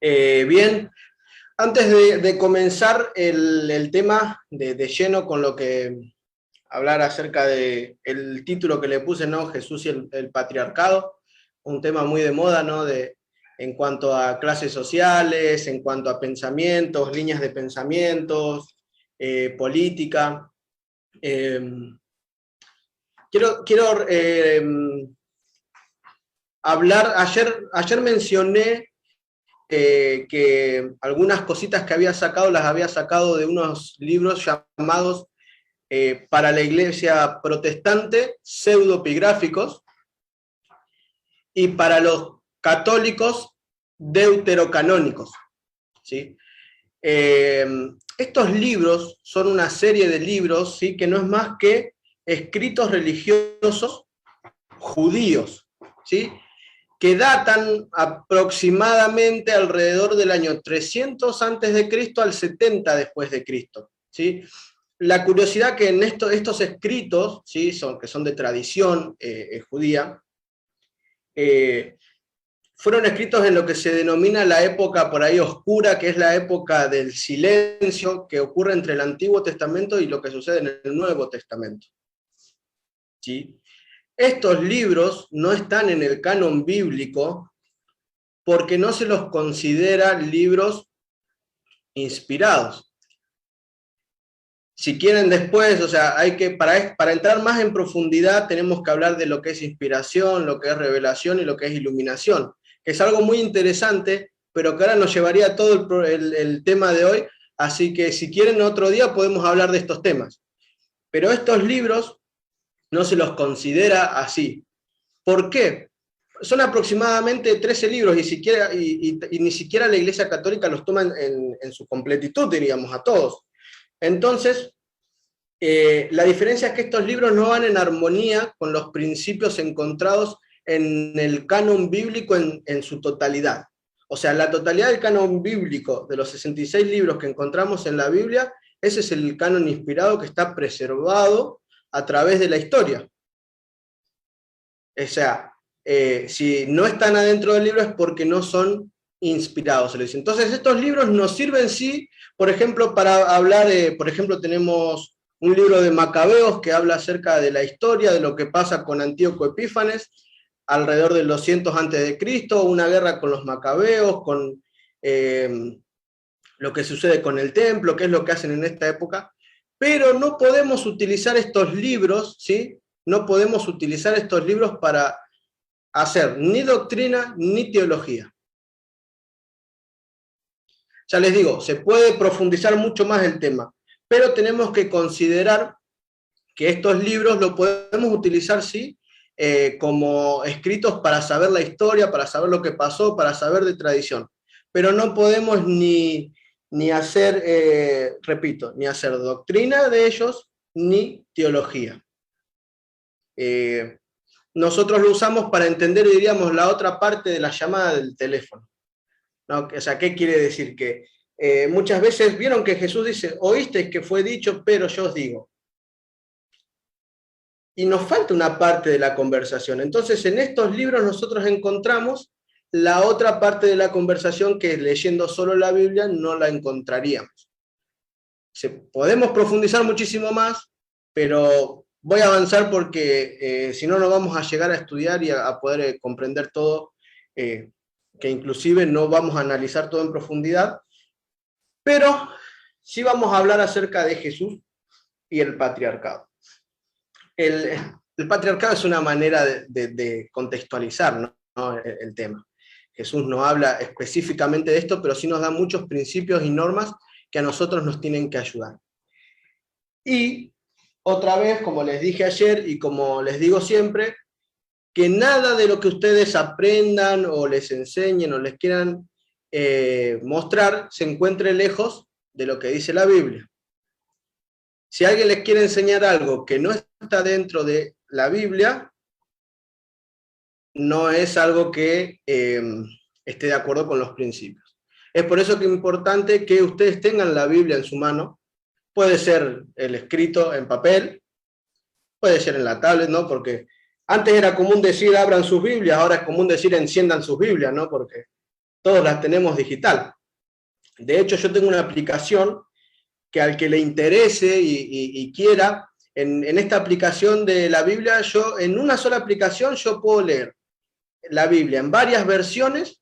Bien, antes de comenzar el tema de lleno con lo que hablar acerca de el título que le puse, ¿no? Jesús y el patriarcado, un tema muy de moda, ¿no? En cuanto a clases sociales, en cuanto a pensamientos, líneas de pensamientos, política. Eh, quiero hablar, ayer mencioné que algunas cositas que había sacado las había sacado de unos libros llamados para la iglesia protestante pseudopigráficos y para los católicos deuterocanónicos, ¿sí? Eh, Estos libros son una serie de libros, ¿sí?, que no es más que escritos religiosos judíos, ¿sí?, que datan aproximadamente alrededor del año 300 antes de Cristo al 70 después de Cristo, ¿sí? La curiosidad que en estos escritos, ¿sí?, que son de tradición judía, fueron escritos en lo que se denomina la época por ahí oscura, que es la época del silencio que ocurre entre el Antiguo Testamento y lo que sucede en el Nuevo Testamento, ¿sí? Estos libros no están en el canon bíblico porque no se los considera libros inspirados. Si quieren después, o sea, hay que, para entrar más en profundidad, tenemos que hablar de lo que es inspiración, lo que es revelación y lo que es iluminación, que es algo muy interesante, pero que ahora nos llevaría todo el tema de hoy, así que si quieren otro día podemos hablar de estos temas. Pero estos libros no se los considera así. ¿Por qué? Son aproximadamente 13 libros y ni siquiera la Iglesia Católica los toma en su completitud, diríamos, a todos. Entonces, la diferencia es que estos libros no van en armonía con los principios encontrados en el canon bíblico en su totalidad. O sea, la totalidad del canon bíblico de los 66 libros que encontramos en la Biblia, ese es el canon inspirado que está preservado a través de la historia. O sea, si no están adentro del libro es porque no son inspirados, se le dice. Entonces, estos libros nos sirven, sí, por ejemplo, para hablar, por ejemplo, tenemos un libro de Macabeos que habla acerca de la historia, de lo que pasa con Antíoco Epífanes, alrededor del 200 antes de Cristo, una guerra con los Macabeos, con lo que sucede con el templo, qué es lo que hacen en esta época, pero no podemos utilizar estos libros, ¿sí? No podemos utilizar estos libros para hacer ni doctrina ni teología. Ya les digo, se puede profundizar mucho más el tema, pero tenemos que considerar que estos libros los podemos utilizar, sí, como escritos para saber la historia, para saber lo que pasó, para saber de tradición, pero no podemos ni hacer, repito, ni hacer doctrina de ellos, ni teología. Nosotros lo usamos para entender, diríamos, la otra parte de la llamada del teléfono, ¿no? O sea, ¿qué quiere decir? Que muchas veces vieron que Jesús dice, oísteis que fue dicho, pero yo os digo. Y nos falta una parte de la conversación. Entonces, en estos libros nosotros encontramos la otra parte de la conversación que leyendo solo la Biblia no la encontraríamos. Podemos profundizar muchísimo más, pero voy a avanzar porque si no, no vamos a llegar a estudiar y a poder comprender todo, que inclusive no vamos a analizar todo en profundidad, pero sí vamos a hablar acerca de Jesús y el patriarcado. El patriarcado es una manera de contextualizar, ¿no? El tema. Jesús no habla específicamente de esto, pero sí nos da muchos principios y normas que a nosotros nos tienen que ayudar. Y otra vez, como les dije ayer y como les digo siempre, que nada de lo que ustedes aprendan o les enseñen o les quieran mostrar se encuentre lejos de lo que dice la Biblia. Si alguien les quiere enseñar algo que no está dentro de la Biblia, no es algo que esté de acuerdo con los principios. Es por eso que es importante que ustedes tengan la Biblia en su mano. Puede ser el escrito en papel, puede ser en la tablet, ¿no? Porque antes era común decir abran sus Biblias, ahora es común decir enciendan sus Biblias, ¿no? Porque todos las tenemos digital. De hecho, yo tengo una aplicación que al que le interese y quiera, en esta aplicación de la Biblia, yo en una sola aplicación yo puedo leer la Biblia en varias versiones.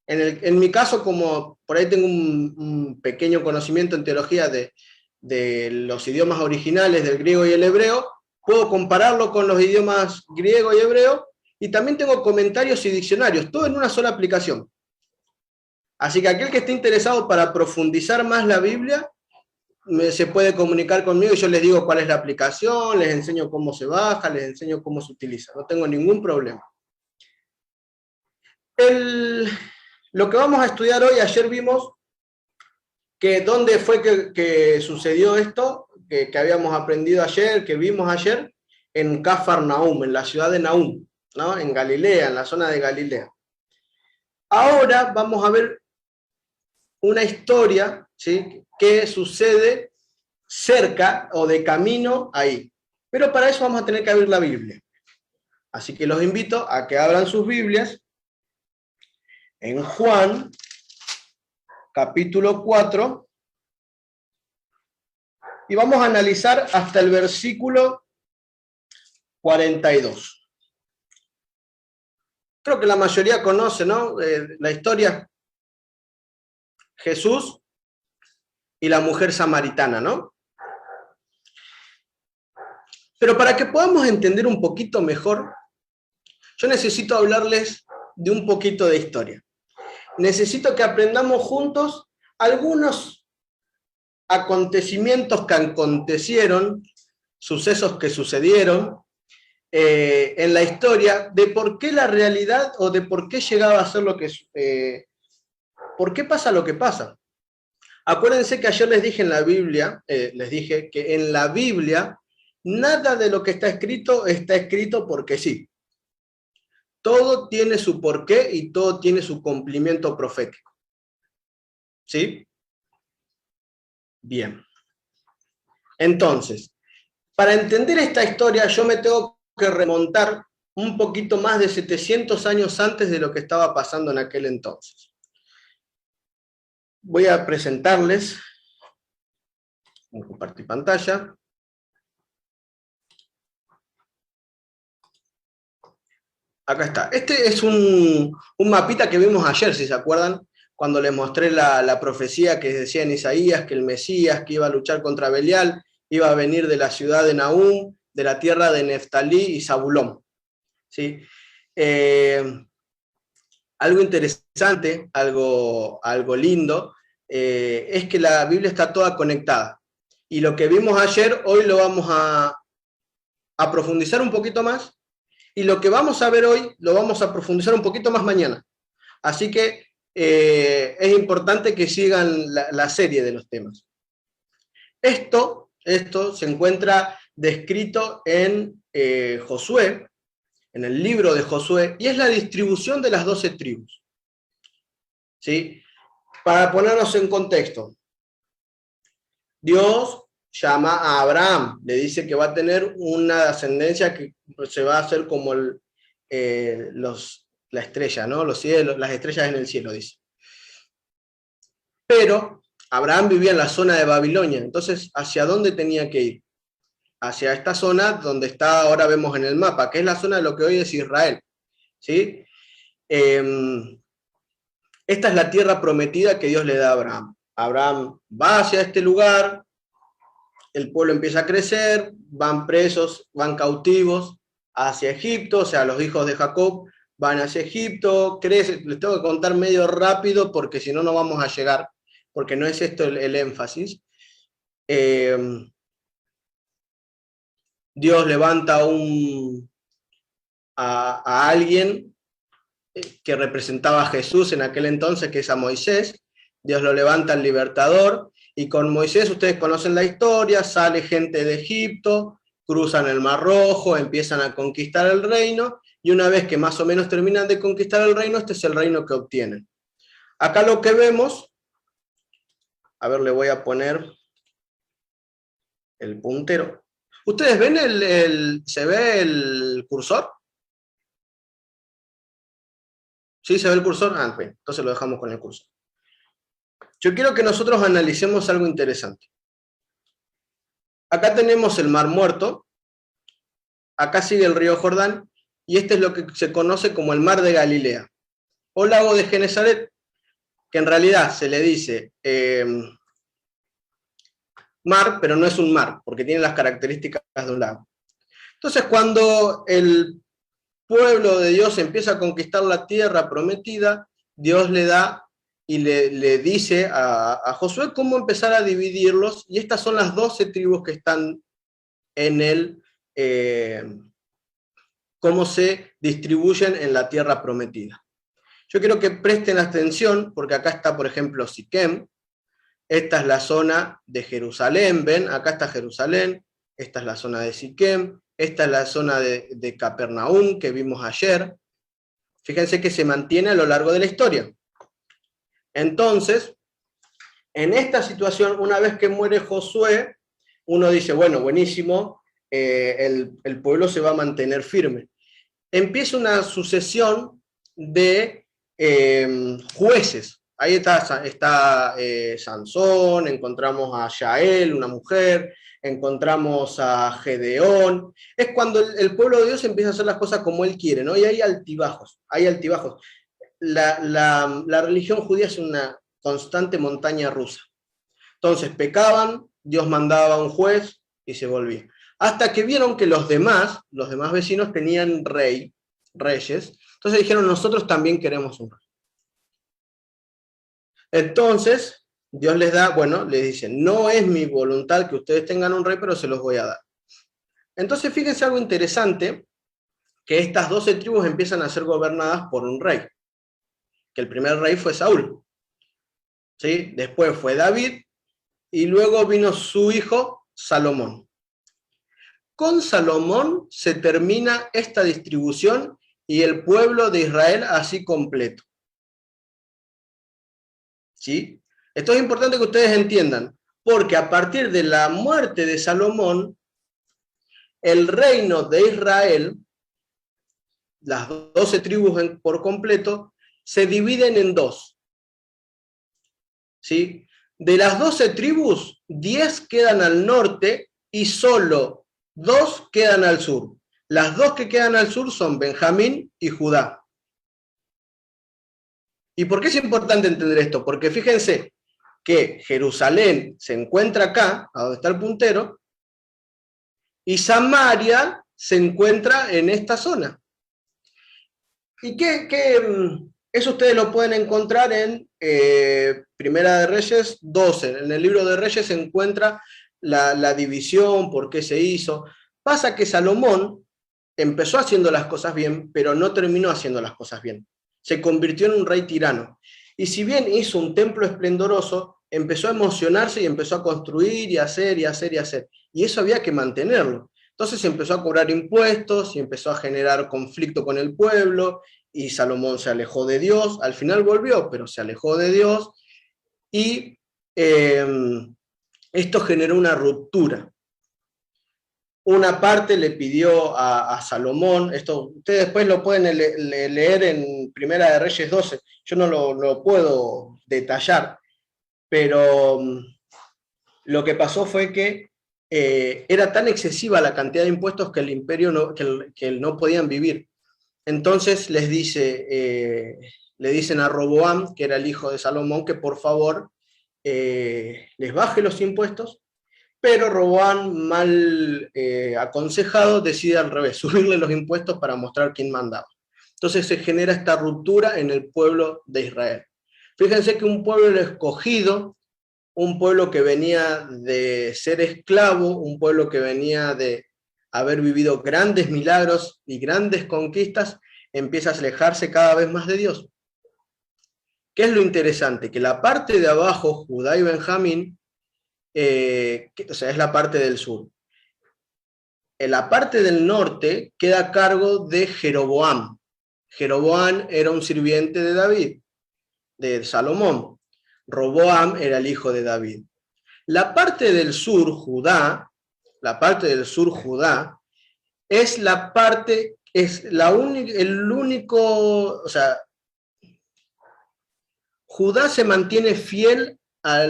En mi caso, como por ahí tengo un pequeño conocimiento en teología de los idiomas originales del griego y el hebreo, puedo compararlo con los idiomas griego y hebreo, y también tengo comentarios y diccionarios, todo en una sola aplicación. Así que aquel que esté interesado para profundizar más la Biblia, se puede comunicar conmigo y yo les digo cuál es la aplicación, les enseño cómo se baja, les enseño cómo se utiliza, no tengo ningún problema. Lo que vamos a estudiar hoy, ayer vimos que dónde fue que sucedió esto, que habíamos aprendido ayer, que vimos ayer, en Cafarnaúm, en la ciudad de Nahum, ¿no? En Galilea, en la zona de Galilea. Ahora vamos a ver una historia, ¿sí?, que sucede cerca o de camino ahí. Pero para eso vamos a tener que abrir la Biblia. Así que los invito a que abran sus Biblias en Juan, capítulo 4, y vamos a analizar hasta el versículo 42. Creo que la mayoría conoce, ¿no? La historia. Jesús y la mujer samaritana, ¿no? Pero para que podamos entender un poquito mejor, yo necesito hablarles de un poquito de historia. Necesito que aprendamos juntos algunos acontecimientos que acontecieron, sucesos que sucedieron en la historia, de por qué la realidad o de por qué llegaba a ser lo que... ¿por qué pasa lo que pasa? Acuérdense que ayer les dije en la Biblia, les dije que en la Biblia nada de lo que está escrito porque sí. Todo tiene su porqué y todo tiene su cumplimiento profético. ¿Sí? Bien. Entonces, para entender esta historia yo me tengo que remontar un poquito más de 700 años antes de lo que estaba pasando en aquel entonces. Voy a presentarles, voy a compartir pantalla. Acá está. Este es un mapita que vimos ayer, si se acuerdan, cuando les mostré la profecía que decía en Isaías, que el Mesías que iba a luchar contra Belial, iba a venir de la ciudad de Nahum, de la tierra de Neftalí y Zabulón. ¿Sí? Algo interesante, algo lindo, es que la Biblia está toda conectada. Y lo que vimos ayer, hoy lo vamos a profundizar un poquito más, y lo que vamos a ver hoy, lo vamos a profundizar un poquito más mañana. Así que es importante que sigan la serie de los temas. Esto se encuentra descrito en Josué, en el libro de Josué, y es la distribución de las 12 tribus. ¿Sí? Para ponernos en contexto, Dios llama a Abraham, le dice que va a tener una ascendencia que se va a hacer como la estrella, ¿no? Los cielos, las estrellas en el cielo, dice. Pero Abraham vivía en la zona de Babilonia, entonces, ¿hacia dónde tenía que ir? Hacia esta zona donde está, ahora vemos en el mapa, que es la zona de lo que hoy es Israel. ¿Sí? Esta es la tierra prometida que Dios le da a Abraham. Abraham va hacia este lugar, el pueblo empieza a crecer, van presos, van cautivos hacia Egipto, o sea, los hijos de Jacob van hacia Egipto, crecen. Les tengo que contar medio rápido porque si no, no vamos a llegar, porque no es esto el énfasis. Dios levanta a alguien que representaba a Jesús en aquel entonces, que es a Moisés. Dios lo levanta al libertador, y con Moisés, ustedes conocen la historia, sale gente de Egipto, cruzan el Mar Rojo, empiezan a conquistar el reino, y una vez que más o menos terminan de conquistar el reino, este es el reino que obtienen. Acá lo que vemos, a ver, le voy a poner el puntero. ¿Ustedes ven se ve el cursor? ¿Sí se ve el cursor? Ah, bien, entonces lo dejamos con el cursor. Yo quiero que nosotros analicemos algo interesante. Acá tenemos el Mar Muerto, acá sigue el río Jordán, y este es lo que se conoce como el Mar de Galilea, o lago de Genesaret, que en realidad se le dice mar, pero no es un mar, porque tiene las características de un lago. Entonces, cuando el pueblo de Dios empieza a conquistar la tierra prometida, Dios le da y le dice a Josué cómo empezar a dividirlos, y estas son las 12 tribus que están en el, cómo se distribuyen en la tierra prometida. Yo quiero que presten atención, porque acá está, por ejemplo, Siquem, esta es la zona de Jerusalén, ven, acá está Jerusalén, esta es la zona de Siquem, esta es la zona de Capernaum que vimos ayer. Fíjense que se mantiene a lo largo de la historia. Entonces, en esta situación, una vez que muere Josué, uno dice, bueno, buenísimo, el pueblo se va a mantener firme. Empieza una sucesión de jueces. Ahí está Sansón, encontramos a Yael, una mujer, encontramos a Gedeón. Es cuando el pueblo de Dios empieza a hacer las cosas como él quiere, ¿no? Y hay altibajos, hay altibajos. La religión judía es una constante montaña rusa. Entonces pecaban, Dios mandaba a un juez y se volvía. Hasta que vieron que los demás vecinos tenían reyes, entonces dijeron, nosotros también queremos un rey. Entonces, Dios les da, bueno, les dice, no es mi voluntad que ustedes tengan un rey, pero se los voy a dar. Entonces, fíjense algo interesante, que estas 12 tribus empiezan a ser gobernadas por un rey, que el primer rey fue Saúl, ¿sí? Después fue David, y luego vino su hijo Salomón. Con Salomón se termina esta distribución y el pueblo de Israel así completo. ¿Sí? Esto es importante que ustedes entiendan, porque a partir de la muerte de Salomón, el reino de Israel, las 12 tribus por completo, se dividen en dos. ¿Sí? De las 12 tribus, 10 quedan al norte y solo 2 quedan al sur. Las 2 que quedan al sur son Benjamín y Judá. ¿Y por qué es importante entender esto? Porque fíjense que Jerusalén se encuentra acá, a donde está el puntero, y Samaria se encuentra en esta zona. ¿Y eso ustedes lo pueden encontrar en Primera de Reyes 12. En el libro de Reyes se encuentra la división, por qué se hizo. Pasa que Salomón empezó haciendo las cosas bien, pero no terminó haciendo las cosas bien. Se convirtió en un rey tirano. Y si bien hizo un templo esplendoroso, empezó a emocionarse y empezó a construir y hacer y hacer y hacer. Y eso había que mantenerlo. Entonces empezó a cobrar impuestos y empezó a generar conflicto con el pueblo, y Salomón se alejó de Dios. Al final volvió, pero se alejó de Dios, y esto generó una ruptura. Una parte le pidió a Salomón, esto ustedes después lo pueden leer en Primera de Reyes 12, yo no lo puedo detallar, pero lo que pasó fue que era tan excesiva la cantidad de impuestos que el imperio que no podían vivir. Entonces le dicen a Roboam, que era el hijo de Salomón, que por favor les baje los impuestos, pero Roboam, mal aconsejado, decide al revés, subirle los impuestos para mostrar quién mandaba. Entonces se genera esta ruptura en el pueblo de Israel. Fíjense que un pueblo escogido, un pueblo que venía de ser esclavo, un pueblo que venía de haber vivido grandes milagros y grandes conquistas, empieza a alejarse cada vez más de Dios. ¿Qué es lo interesante? Que la parte de abajo, Judá y Benjamín, o sea, es la parte del sur. En la parte del norte queda a cargo de Jeroboam. Jeroboam era un sirviente de David, de Salomón. Roboam era el hijo de David. La parte del sur, Judá, es la parte, es el único, o sea, Judá se mantiene fiel a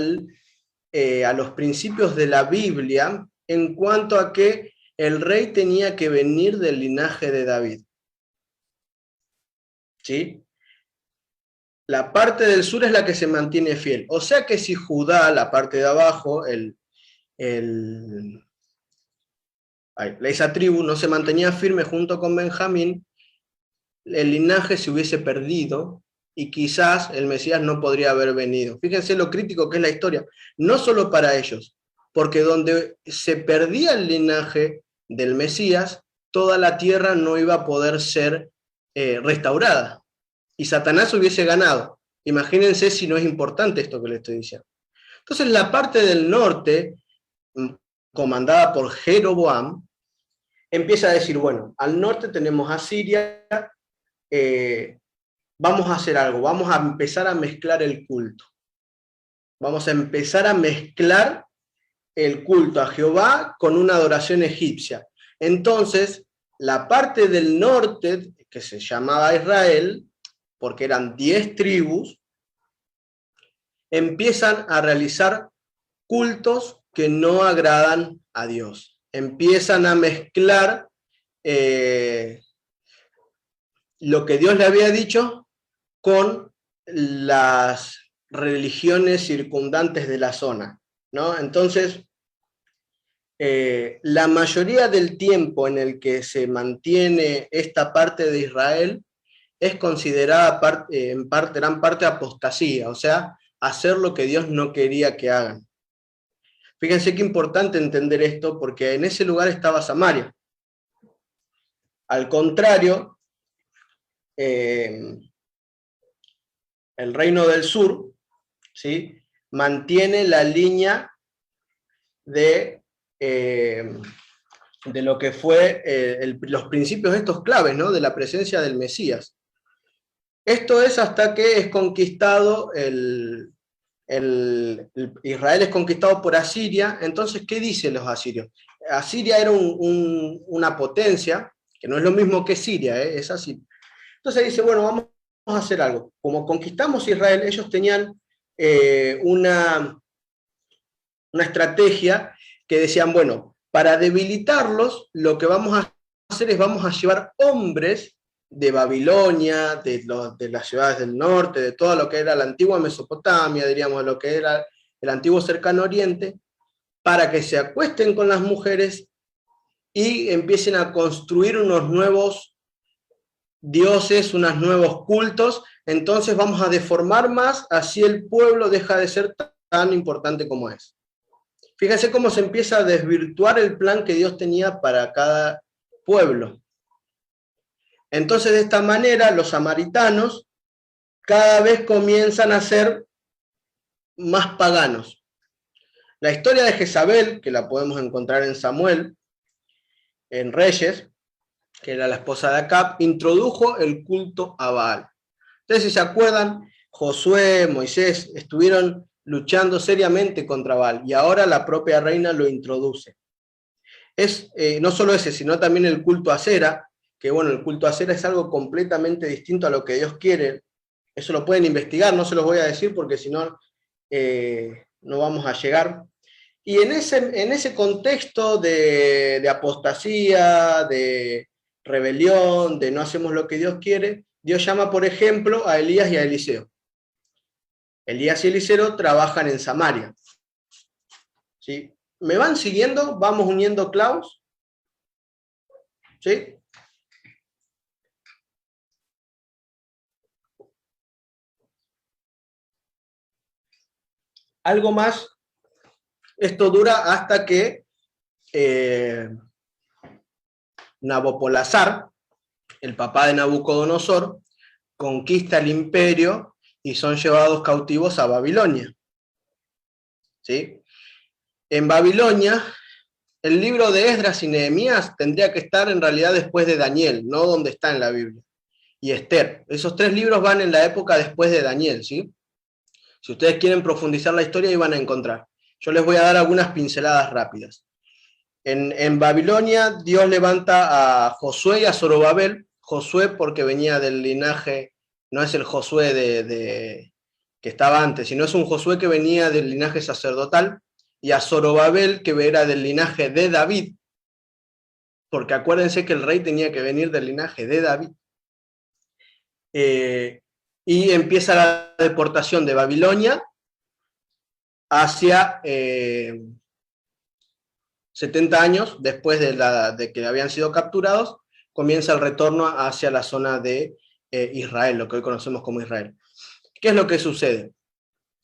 los principios de la Biblia en cuanto a que el rey tenía que venir del linaje de David. ¿Sí? La parte del sur es la que se mantiene fiel. O sea que si Judá, la parte de abajo, esa tribu no se mantenía firme junto con Benjamín, el linaje se hubiese perdido y quizás el Mesías no podría haber venido. Fíjense lo crítico que es la historia, no solo para ellos, porque donde se perdía el linaje del Mesías, toda la tierra no iba a poder ser restaurada, y Satanás hubiese ganado. Imagínense si no es importante esto que le estoy diciendo. Entonces la parte del norte, comandada por Jeroboam, empieza a decir, bueno, al norte tenemos a Siria, vamos a hacer algo, vamos a empezar a mezclar el culto. Vamos a empezar a mezclar el culto a Jehová con una adoración egipcia. Entonces, la parte del norte, que se llamaba Israel, porque eran 10 tribus, empiezan a realizar cultos que no agradan a Dios. Empiezan a mezclar lo que Dios le había dicho con las religiones circundantes de la zona, ¿no? Entonces, la mayoría del tiempo en el que se mantiene esta parte de Israel es considerada en gran parte apostasía, o sea, hacer lo que Dios no quería que hagan. Fíjense qué importante entender esto, porque en ese lugar estaba Samaria. Al contrario, el reino del sur, ¿sí?, mantiene la línea de lo que fue los principios estos claves, ¿no?, de la presencia del Mesías. Esto es hasta que es conquistado Israel es conquistado por Asiria. Entonces, ¿qué dicen los asirios? Asiria era una potencia, que no es lo mismo que Siria, es así. Entonces dice, bueno, vamos a hacer algo. Como conquistamos Israel, ellos tenían una estrategia que decían, bueno, para debilitarlos, lo que vamos a hacer es vamos a llevar hombres de Babilonia, de las ciudades del norte, de todo lo que era la antigua Mesopotamia, diríamos, lo que era el antiguo Cercano Oriente, para que se acuesten con las mujeres y empiecen a construir unos nuevos dioses, unos nuevos cultos. Entonces vamos a deformar más, así el pueblo deja de ser tan importante como es. Fíjense cómo se empieza a desvirtuar el plan que Dios tenía para cada pueblo. Entonces, de esta manera, los samaritanos cada vez comienzan a ser más paganos. La historia de Jezabel, que la podemos encontrar en Samuel, en Reyes, que era la esposa de Acab, introdujo el culto a Baal. Entonces, si se acuerdan, Josué, Moisés, estuvieron luchando seriamente contra Baal, y ahora la propia reina lo introduce. No solo ese, sino también el culto a Asera, que bueno, el culto a Asera es algo completamente distinto a lo que Dios quiere. Eso lo pueden investigar, no se los voy a decir porque si no, no vamos a llegar. Y en ese contexto de apostasía, de rebelión, de no hacemos lo que Dios quiere, Dios llama, por ejemplo, a Elías y a Eliseo. Elías y Eliseo trabajan en Samaria. ¿Sí? ¿Me van siguiendo? ¿Vamos uniendo clavos? ¿Sí? Algo más, esto dura hasta que Nabopolassar, el papá de Nabucodonosor, conquista el imperio y son llevados cautivos a Babilonia. ¿Sí? En Babilonia, el libro de Esdras y Nehemías tendría que estar en realidad después de Daniel, no donde está en la Biblia. Y Esther. Esos 3 libros van en la época después de Daniel, ¿sí? Si ustedes quieren profundizar la historia, ahí van a encontrar. Yo les voy a dar algunas pinceladas rápidas. En Babilonia, Dios levanta a Josué y a Zorobabel. Josué porque venía del linaje, no es el Josué que estaba antes, sino es un Josué que venía del linaje sacerdotal, y a Zorobabel, que era del linaje de David, porque acuérdense que el rey tenía que venir del linaje de David. Y empieza la deportación de Babilonia hacia 70 años después de que habían sido capturados, comienza el retorno hacia la zona de Israel, lo que hoy conocemos como Israel. ¿Qué es lo que sucede?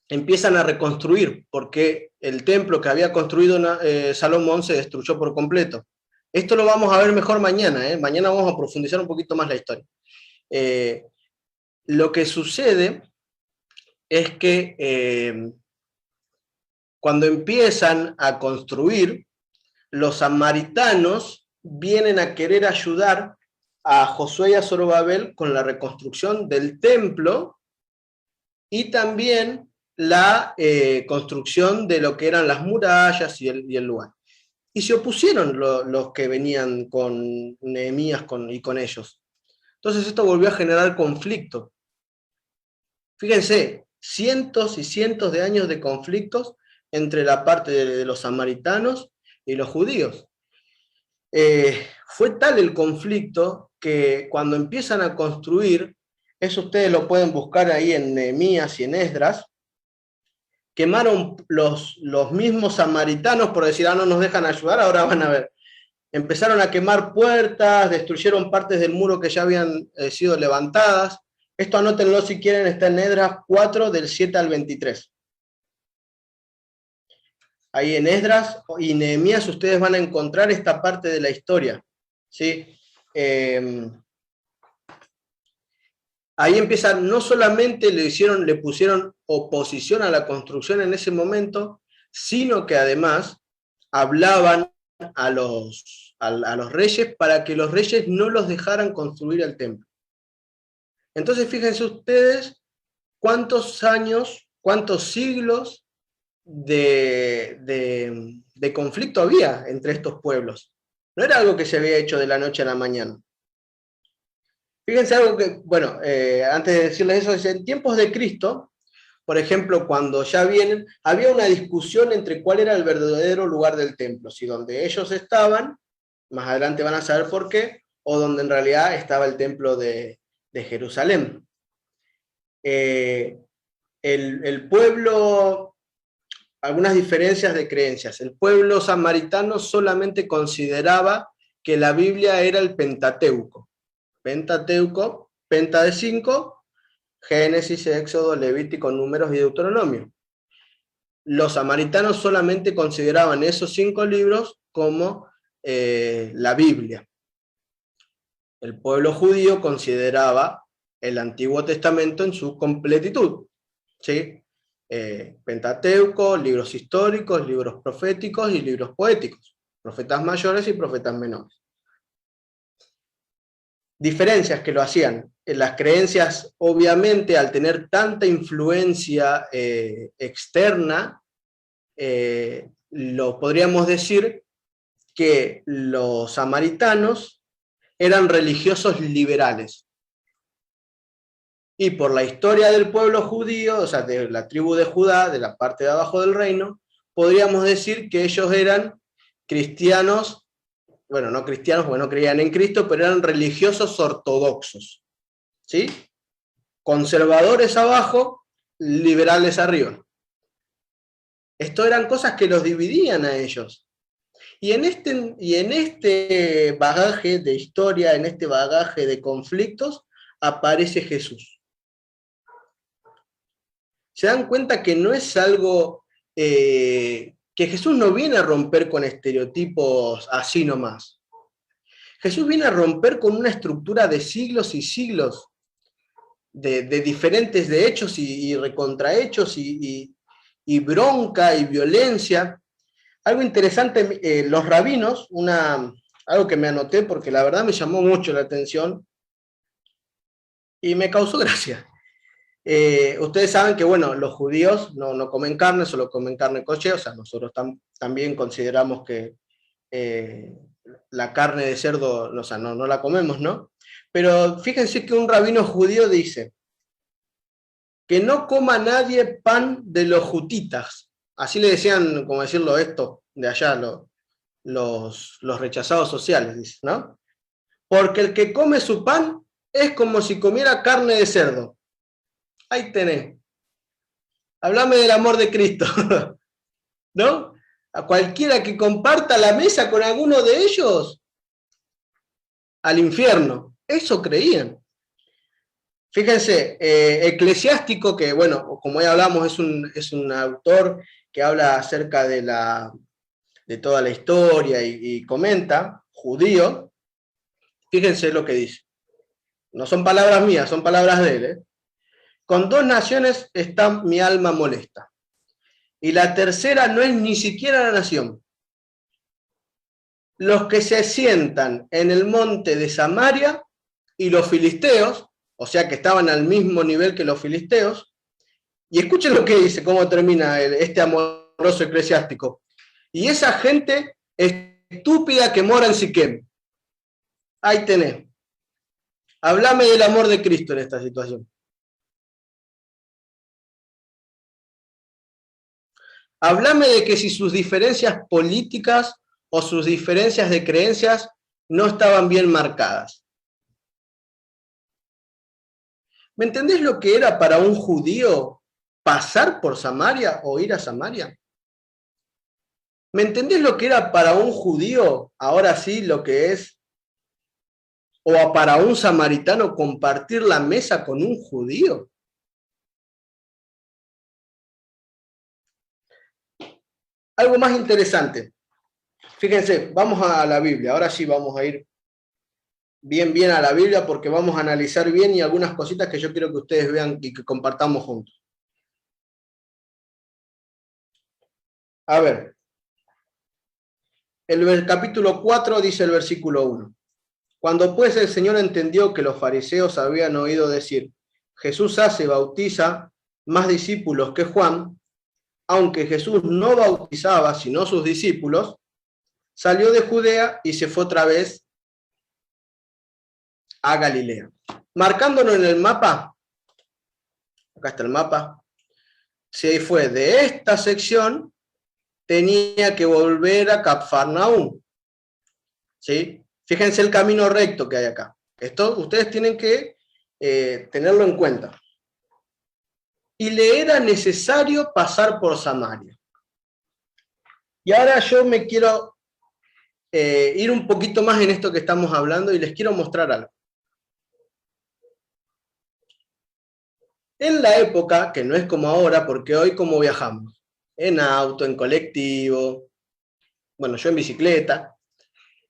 Empiezan a reconstruir, porque el templo que había construido Salomón se destruyó por completo. Esto lo vamos a ver mejor mañana, mañana vamos a profundizar un poquito más la historia. Lo que sucede es que cuando empiezan a construir, los samaritanos vienen a querer ayudar a Josué y a Zorobabel con la reconstrucción del templo y también la construcción de lo que eran las murallas y el lugar. Y se opusieron los que venían con Nehemías y con ellos. Entonces esto volvió a generar conflicto. Fíjense, cientos y cientos de años de conflictos entre la parte de los samaritanos y los judíos. Fue tal el conflicto que cuando empiezan a construir, eso ustedes lo pueden buscar ahí en Nehemías y en Esdras, quemaron los mismos samaritanos por decir, no nos dejan ayudar, ahora van a ver. Empezaron a quemar puertas, destruyeron partes del muro que ya habían sido levantadas. Esto anótenlo si quieren, está en Esdras 4, del 7 al 23. Ahí en Esdras y Nehemías ustedes van a encontrar esta parte de la historia, ¿sí? Ahí empiezan, no solamente le pusieron oposición a la construcción en ese momento, sino que además hablaban a los reyes para que los reyes no los dejaran construir el templo. Entonces fíjense ustedes cuántos años, cuántos siglos de conflicto había entre estos pueblos. No era algo que se había hecho de la noche a la mañana. Fíjense algo que, bueno, antes de decirles eso, es en tiempos de Cristo, por ejemplo, cuando ya vienen, había una discusión entre cuál era el verdadero lugar del templo, si donde ellos estaban, más adelante van a saber por qué, o donde en realidad estaba el templo de Jerusalén. El pueblo, algunas diferencias de creencias, el pueblo samaritano solamente consideraba que la Biblia era el Pentateuco. Pentateuco, penta de 5, Génesis, Éxodo, Levítico, Números y Deuteronomio. Los samaritanos solamente consideraban esos 5 libros como la Biblia. El pueblo judío consideraba el Antiguo Testamento en su completitud, ¿sí? Pentateuco, libros históricos, libros proféticos y libros poéticos, profetas mayores y profetas menores. Diferencias que lo hacían. Las creencias, obviamente, al tener tanta influencia externa, lo podríamos decir que los samaritanos eran religiosos liberales. Y por la historia del pueblo judío, o sea, de la tribu de Judá, de la parte de abajo del reino, podríamos decir que ellos eran cristianos, bueno, no cristianos porque no creían en Cristo, pero eran religiosos ortodoxos, ¿sí? Conservadores abajo, liberales arriba. Esto eran cosas que los dividían a ellos. Y en este bagaje de historia, en este bagaje de conflictos, aparece Jesús. Se dan cuenta que no es algo, que Jesús no viene a romper con estereotipos así nomás. Jesús viene a romper con una estructura de siglos y siglos, de diferentes de hechos y recontrahechos y bronca y violencia. Algo interesante, los rabinos, algo que me anoté porque la verdad me llamó mucho la atención y me causó gracia. Ustedes saben que, bueno, los judíos no comen carne, solo comen carne kosher, o sea, nosotros también consideramos que la carne de cerdo, o sea, no la comemos, ¿no? Pero fíjense que un rabino judío dice que no coma nadie pan de los jutitas. Así le decían, como decirlo esto, de allá, los rechazados sociales, dice, ¿no? Porque el que come su pan es como si comiera carne de cerdo. Ahí tenés. Háblame del amor de Cristo, ¿no? A cualquiera que comparta la mesa con alguno de ellos, al infierno. Eso creían. Fíjense, Eclesiástico, que bueno, como ya hablamos, es un autor que habla acerca de toda la historia y comenta, judío. Fíjense lo que dice. No son palabras mías, son palabras de él. Con dos naciones está mi alma molesta. Y la tercera no es ni siquiera la nación. Los que se sientan en el monte de Samaria y los filisteos, o sea que estaban al mismo nivel que los filisteos, y escuchen lo que dice, cómo termina este amoroso eclesiástico. Y esa gente estúpida que mora en Siquem. Ahí tenés. Háblame del amor de Cristo en esta situación. Háblame de que si sus diferencias políticas o sus diferencias de creencias no estaban bien marcadas. ¿Me entendés lo que era para un judío pasar por Samaria o ir a Samaria? ¿Me entendés lo que era para un judío, ahora sí, lo que es, o para un samaritano compartir la mesa con un judío? Algo más interesante. Fíjense, vamos a la Biblia. Ahora sí vamos a ir bien a la Biblia porque vamos a analizar bien y algunas cositas que yo quiero que ustedes vean y que compartamos juntos. A ver, el capítulo 4 dice el versículo 1. Cuando pues el Señor entendió que los fariseos habían oído decir, Jesús hace, bautiza más discípulos que Juan, aunque Jesús no bautizaba sino sus discípulos, salió de Judea y se fue otra vez a Galilea. Marcándolo en el mapa, acá está el mapa, se fue de esta sección, tenía que volver a Capfarnaúm. ¿Sí? Fíjense el camino recto que hay acá. Esto ustedes tienen que tenerlo en cuenta. Y le era necesario pasar por Samaria. Y ahora yo me quiero ir un poquito más en esto que estamos hablando y les quiero mostrar algo. En la época, que no es como ahora, porque hoy ¿cómo viajamos? En auto, en colectivo, bueno, yo en bicicleta.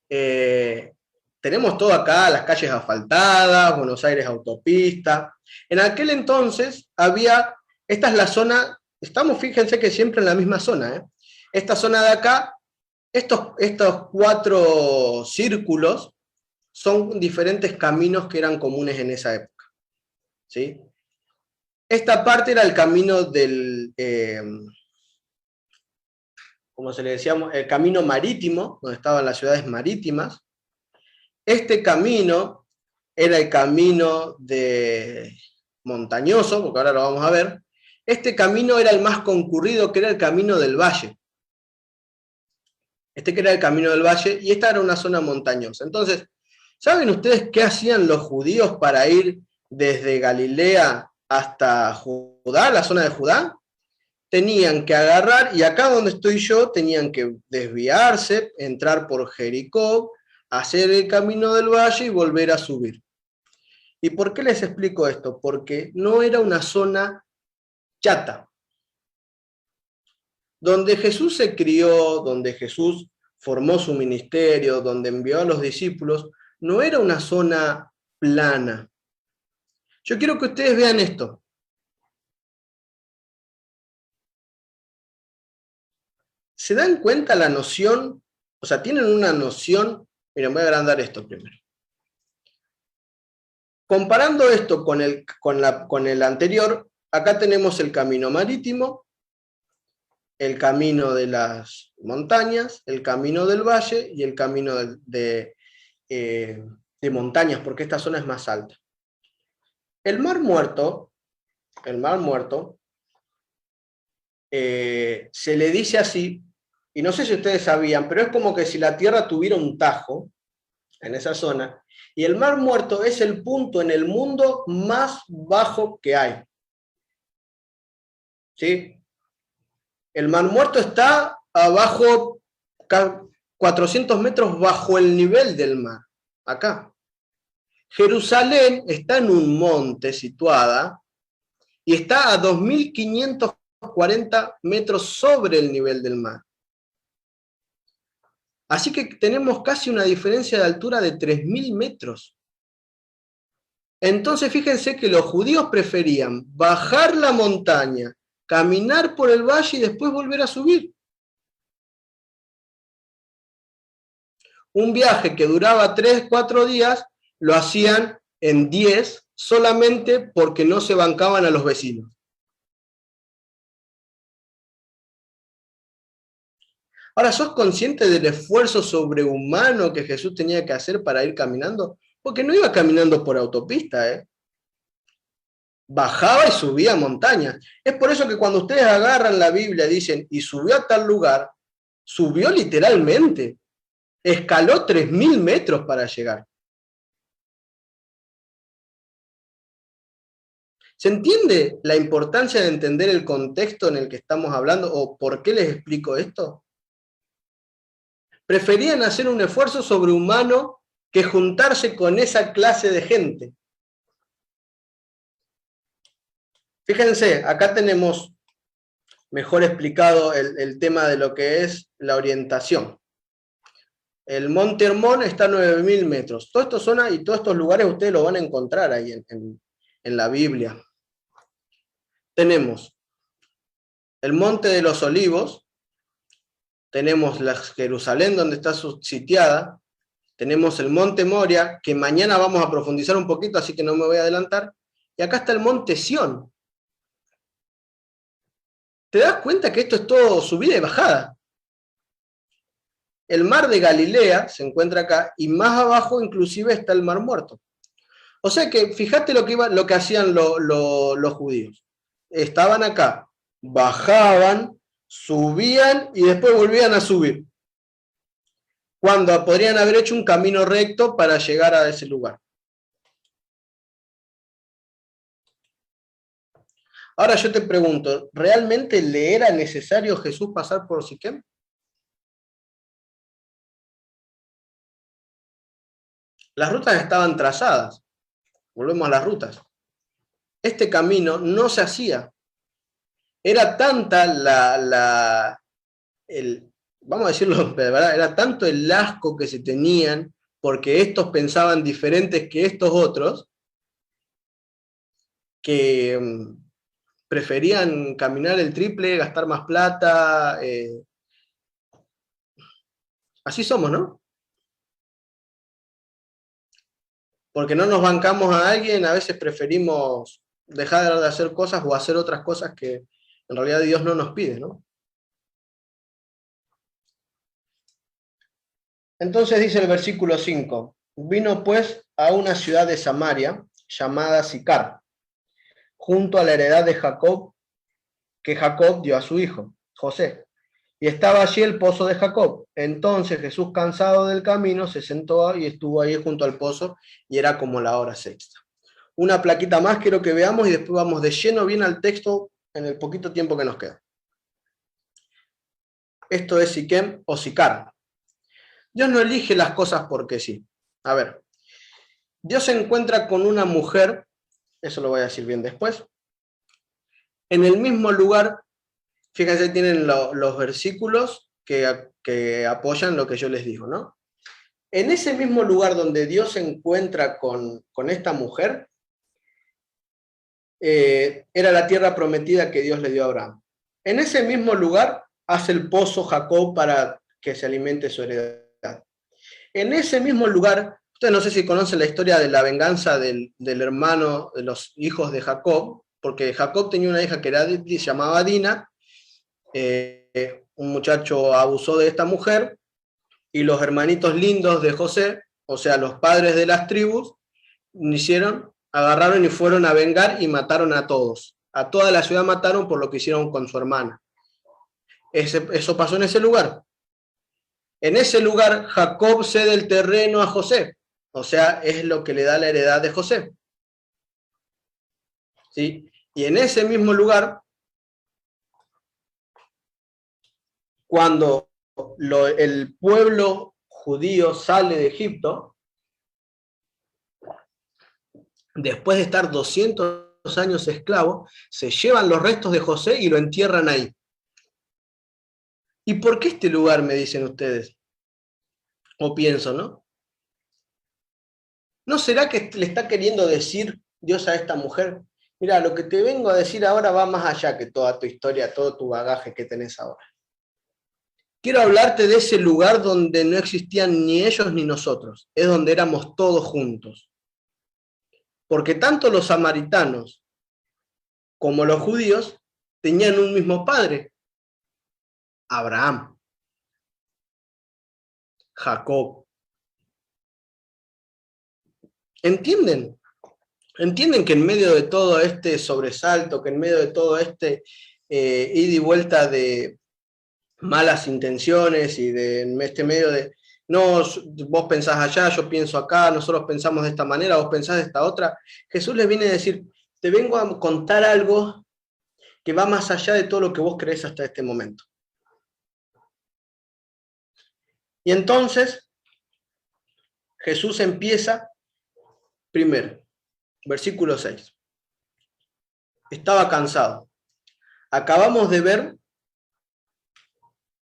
Tenemos todo acá, las calles asfaltadas, Buenos Aires autopista. En aquel entonces había, esta es la zona, estamos, fíjense que siempre en la misma zona, ¿eh? Esta zona de acá, estos 4 círculos son diferentes caminos que eran comunes en esa época, ¿sí? Esta parte era el camino del, como se le decíamos, el camino marítimo, donde estaban las ciudades marítimas. Este camino era el camino de montañoso, porque ahora lo vamos a ver. Este camino era el más concurrido, que era el camino del valle. Este que era el camino del valle, y esta era una zona montañosa. Entonces, ¿saben ustedes qué hacían los judíos para ir desde Galilea hasta Judá, la zona de Judá? Tenían que agarrar, y acá donde estoy yo, tenían que desviarse, entrar por Jericó, hacer el camino del valle y volver a subir. ¿Y por qué les explico esto? Porque no era una zona chata. Donde Jesús se crió, donde Jesús formó su ministerio, donde envió a los discípulos, no era una zona plana. Yo quiero que ustedes vean esto. ¿Se dan cuenta la noción? O sea, tienen una noción. Miren, voy a agrandar esto primero. Comparando esto con el anterior, acá tenemos el camino marítimo, el camino de las montañas, el camino del valle y el camino de montañas, porque esta zona es más alta. El Mar Muerto el Mar Muerto, se le dice así, y no sé si ustedes sabían, pero es como que si la Tierra tuviera un tajo en esa zona, y el Mar Muerto es el punto en el mundo más bajo que hay. ¿Sí? El Mar Muerto está abajo, 400 metros bajo el nivel del mar, acá. Jerusalén está en un monte situada y está a 2.540 metros sobre el nivel del mar. Así que tenemos casi una diferencia de altura de 3.000 metros. Entonces fíjense que los judíos preferían bajar la montaña, caminar por el valle y después volver a subir. Un viaje que duraba 3, 4 días, lo hacían en 10, solamente porque no se bancaban a los vecinos. Ahora, ¿sos consciente del esfuerzo sobrehumano que Jesús tenía que hacer para ir caminando? Porque no iba caminando por autopista, bajaba y subía montañas. Es por eso que cuando ustedes agarran la Biblia y dicen, y subió a tal lugar, subió literalmente. Escaló 3.000 metros para llegar. ¿Se entiende la importancia de entender el contexto en el que estamos hablando o por qué les explico esto? Preferían hacer un esfuerzo sobrehumano que juntarse con esa clase de gente. Fíjense, acá tenemos mejor explicado el tema de lo que es la orientación. El Monte Hermón está a 9.000 metros. Toda esta zona y todos estos lugares ustedes lo van a encontrar ahí en la Biblia. Tenemos el Monte de los Olivos, tenemos la Jerusalén donde está sitiada, tenemos el Monte Moria, que mañana vamos a profundizar un poquito, así que no me voy a adelantar, y acá está el Monte Sión. ¿Te das cuenta que esto es todo subida y bajada? El mar de Galilea se encuentra acá, y más abajo inclusive está el Mar Muerto. O sea que, fíjate lo que hacían los judíos. Estaban acá, bajaban, subían y después volvían a subir. Cuando podrían haber hecho un camino recto para llegar a ese lugar. Ahora yo te pregunto, ¿realmente le era necesario a Jesús pasar por Siquem? Las rutas estaban trazadas. Volvemos a las rutas. Este camino no se hacía. Era tanta vamos a decirlo, ¿verdad? Era tanto el asco que se tenían porque estos pensaban diferentes que estos otros, que preferían caminar el triple, gastar más plata. Así somos, ¿no? Porque no nos bancamos a alguien, a veces preferimos dejar de hacer cosas o hacer otras cosas que en realidad Dios no nos pide, ¿no? Entonces dice el versículo 5, vino pues a una ciudad de Samaria llamada Sicar, junto a la heredad de Jacob, que Jacob dio a su hijo, José. Y estaba allí el pozo de Jacob. Entonces Jesús, cansado del camino, se sentó y estuvo ahí junto al pozo, y era como la hora sexta. Una plaquita más quiero que veamos y después vamos de lleno bien al texto en el poquito tiempo que nos queda. Esto es Siquem o Sicar. Dios no elige las cosas porque sí. A ver, Dios se encuentra con una mujer, eso lo voy a decir bien después, en el mismo lugar. Fíjense, tienen los versículos que apoyan lo que yo les digo, ¿no? En ese mismo lugar donde Dios se encuentra con esta mujer, era la tierra prometida que Dios le dio a Abraham. En ese mismo lugar hace el pozo Jacob para que se alimente su heredad. En ese mismo lugar, ustedes no sé si conocen la historia de la venganza del hermano de los hijos de Jacob, porque Jacob tenía una hija que se llamaba Dina. Un muchacho abusó de esta mujer y los hermanitos lindos de José, o sea, los padres de las tribus, agarraron y fueron a vengar y mataron a todos, A toda la ciudad mataron por lo que hicieron con su hermana. Eso pasó en ese lugar. En ese lugar, Jacob cede el terreno a José. O sea, es lo que le da la heredad de José. ¿Sí? Y en ese mismo lugar, cuando el pueblo judío sale de Egipto, después de estar 200 años esclavo, se llevan los restos de José y lo entierran ahí. ¿Y por qué este lugar, me dicen ustedes? O pienso, ¿no? ¿No será que le está queriendo decir Dios a esta mujer? Mira, lo que te vengo a decir ahora va más allá que toda tu historia, todo tu bagaje que tenés ahora. Quiero hablarte de ese lugar donde no existían ni ellos ni nosotros, es donde éramos todos juntos. Porque tanto los samaritanos como los judíos tenían un mismo padre, Abraham, Jacob. ¿Entienden? ¿Entienden que en medio de todo este sobresalto, que en medio de todo este ida y vuelta de malas intenciones y en este medio de, no, vos pensás allá, yo pienso acá, nosotros pensamos de esta manera, vos pensás de esta otra, Jesús les viene a decir, te vengo a contar algo que va más allá de todo lo que vos creés hasta este momento. Y entonces, Jesús empieza, primero, versículo 6. Estaba cansado. Acabamos de ver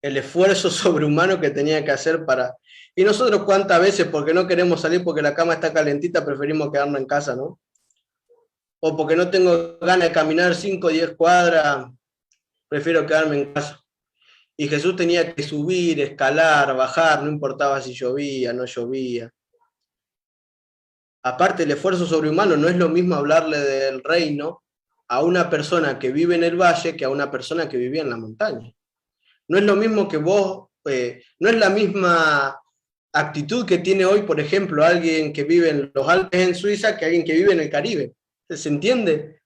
el esfuerzo sobrehumano que tenía que hacer para... Y nosotros cuántas veces, porque no queremos salir porque la cama está calentita, preferimos quedarnos en casa, ¿no? O porque no tengo ganas de caminar 5 o 10 cuadras, prefiero quedarme en casa. Y Jesús tenía que subir, escalar, bajar, no importaba si llovía, no llovía. Aparte, el esfuerzo sobrehumano no es lo mismo hablarle del reino a una persona que vive en el valle que a una persona que vivía en la montaña. No es lo mismo que vos, no es la misma actitud que tiene hoy, por ejemplo, alguien que vive en los Alpes en Suiza que alguien que vive en el Caribe. ¿Se entiende?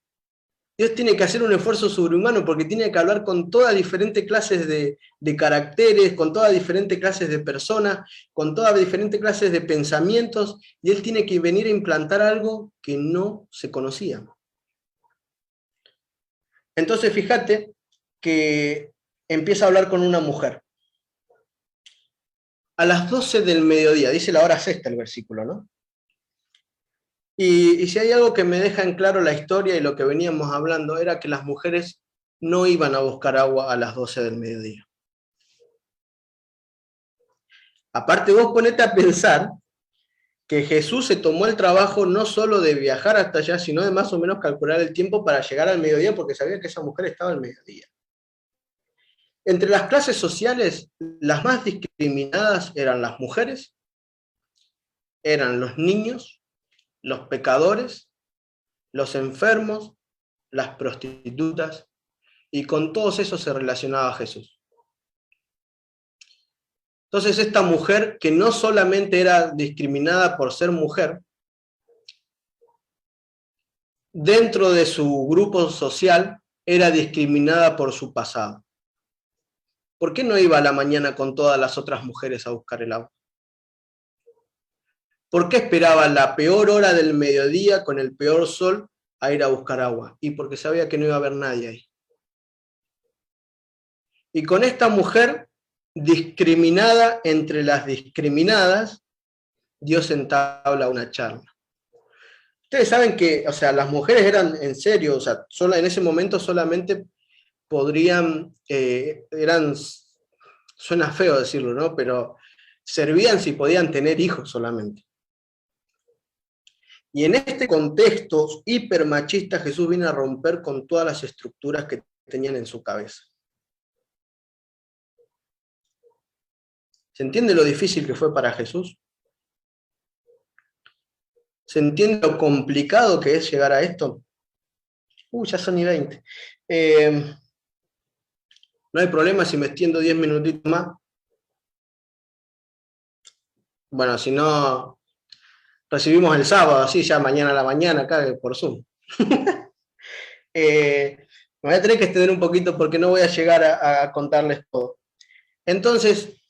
Dios tiene que hacer un esfuerzo sobrehumano porque tiene que hablar con todas diferentes clases de caracteres, con todas diferentes clases de personas, con todas diferentes clases de pensamientos, y Él tiene que venir a implantar algo que no se conocía. Entonces, fíjate que empieza a hablar con una mujer. A las 12 del mediodía, dice la hora sexta el versículo, ¿no? Y si hay algo que me deja en claro la historia y lo que veníamos hablando, era que las mujeres no iban a buscar agua a las 12 del mediodía. Aparte, vos ponete a pensar que Jesús se tomó el trabajo no solo de viajar hasta allá, sino de más o menos calcular el tiempo para llegar al mediodía, porque sabía que esa mujer estaba al mediodía. Entre las clases sociales, las más discriminadas eran las mujeres, eran los niños, los pecadores, los enfermos, las prostitutas, y con todos esos se relacionaba Jesús. Entonces esta mujer, que no solamente era discriminada por ser mujer, dentro de su grupo social era discriminada por su pasado. ¿Por qué no iba a la mañana con todas las otras mujeres a buscar el agua? ¿Por qué esperaba la peor hora del mediodía con el peor sol a ir a buscar agua? Y porque sabía que no iba a haber nadie ahí. Y con esta mujer discriminada entre las discriminadas, Dios entabla una charla. Ustedes saben que, o sea, las mujeres eran en serio, o sea, en ese momento solamente podrían, suena feo decirlo, ¿no? Pero servían si podían tener hijos solamente. Y en este contexto hipermachista, Jesús viene a romper con todas las estructuras que tenían en su cabeza. ¿Se entiende lo difícil que fue para Jesús? ¿Se entiende lo complicado que es llegar a esto? Ya son y 20. No hay problema si me extiendo 10 minutitos más. Bueno, si no, recibimos el sábado, así ya mañana a la mañana acá por Zoom. Me voy a tener que extender un poquito porque no voy a llegar a contarles todo. Entonces,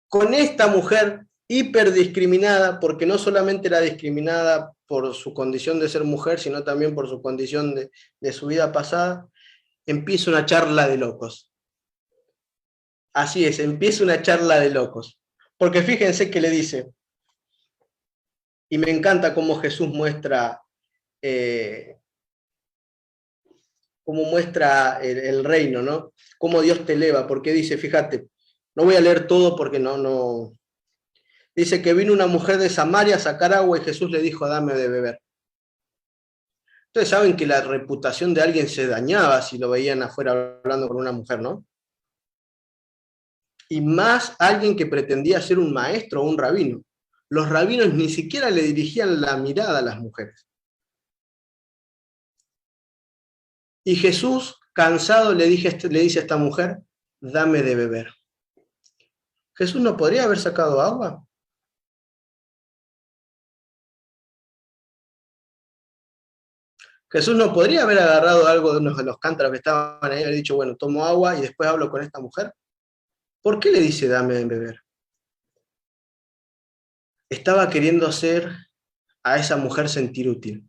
con esta mujer hiperdiscriminada, porque no solamente era discriminada por su condición de ser mujer, sino también por su condición de su vida pasada, empieza una charla de locos. Así es, empieza una charla de locos. Porque fíjense que le dice, y me encanta cómo Jesús muestra, cómo muestra el reino, ¿no? Cómo Dios te eleva, porque dice, fíjate, no voy a leer todo porque no. Dice que vino una mujer de Samaria a sacar agua y Jesús le dijo, dame de beber. Ustedes saben que la reputación de alguien se dañaba si lo veían afuera hablando con una mujer, ¿no? Y más alguien que pretendía ser un maestro o un rabino. Los rabinos ni siquiera le dirigían la mirada a las mujeres. Y Jesús, cansado, le dice a esta mujer, dame de beber. ¿Jesús no podría haber sacado agua? Jesús no podría haber agarrado algo de uno de los cántaros que estaban ahí y haber dicho, bueno, tomo agua y después hablo con esta mujer. ¿Por qué le dice dame de beber? Estaba queriendo hacer a esa mujer sentir útil.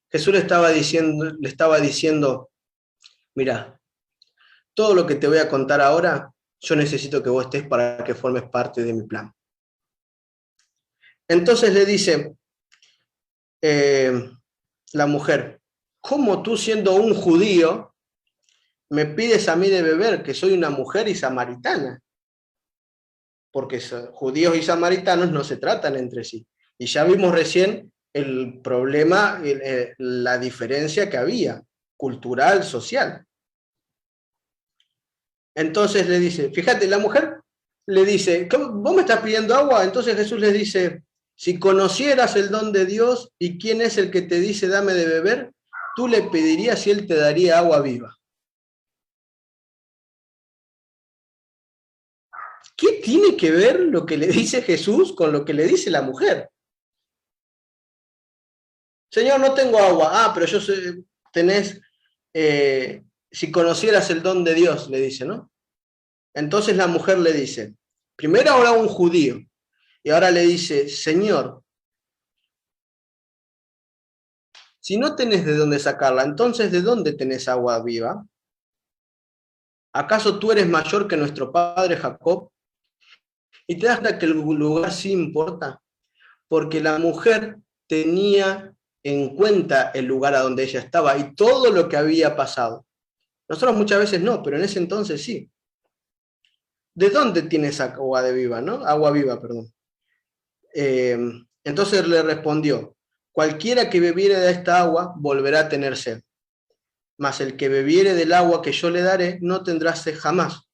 Jesús le estaba diciendo, mira, todo lo que te voy a contar ahora, yo necesito que vos estés para que formes parte de mi plan. Entonces le dice la mujer, ¿cómo tú siendo un judío me pides a mí de beber, que soy una mujer y samaritana? Porque judíos y samaritanos no se tratan entre sí. Y ya vimos recién el problema, la diferencia que había, cultural, social. Entonces le dice, fíjate, la mujer le dice, ¿vos me estás pidiendo agua? Entonces Jesús le dice, si conocieras el don de Dios y quién es el que te dice dame de beber, tú le pedirías y él te daría agua viva. ¿Qué tiene que ver lo que le dice Jesús con lo que le dice la mujer? Señor, no tengo agua. Pero yo sé, tenés, si conocieras el don de Dios, le dice, ¿no? Entonces la mujer le dice, primero ahora un judío, y ahora le dice, Señor, si no tenés de dónde sacarla, entonces ¿de dónde tenés agua viva? ¿Acaso tú eres mayor que nuestro padre Jacob? Y te das cuenta que el lugar sí importa, porque la mujer tenía en cuenta el lugar a donde ella estaba y todo lo que había pasado. Nosotros muchas veces no, pero en ese entonces sí. ¿De dónde tienes agua de viva, no? Agua viva, perdón. Entonces le respondió, cualquiera que bebiere de esta agua volverá a tener sed, mas el que bebiere del agua que yo le daré no tendrá sed jamás,